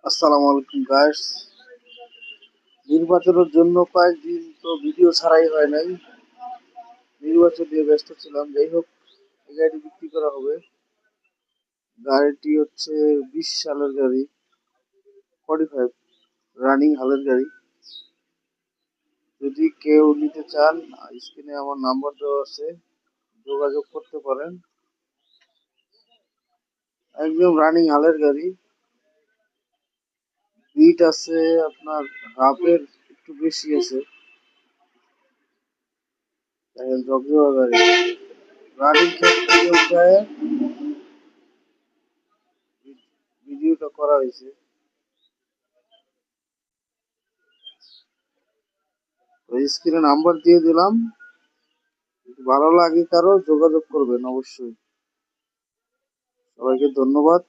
আসসালামু আলাইকুম গাইস। নির্বাচনের জন্য কয়েকদিন তো ভিডিও ছাড়াই হয় নাই, নির্বাচন নিয়ে ব্যস্ত ছিলাম। যাই হোক, এই গাড়িটি বিক্রি করা হবে। গাড়িটি হচ্ছে 20 সালের গাড়ি, 45 রানিং হালের গাড়ি। যদি কেউ নিতে চান, স্ক্রিনে আমার নাম্বার দেওয়া আছে, যোগাযোগ করতে পারেন। একদম রানিং হালের গাড়ি, বিট আছে আপনার হাফের একটু বেশি আছে। জগজগা গাড়ি রানিং ক্ষেত থেকে উঠায় ভিডিওটা করা হয়েছে। ওই স্ক্রিনে নাম্বার দিয়ে দিলাম, যদি ভালো লাগে কারো যোগাযোগ করবেন অবশ্যই। সবাইকে ধন্যবাদ।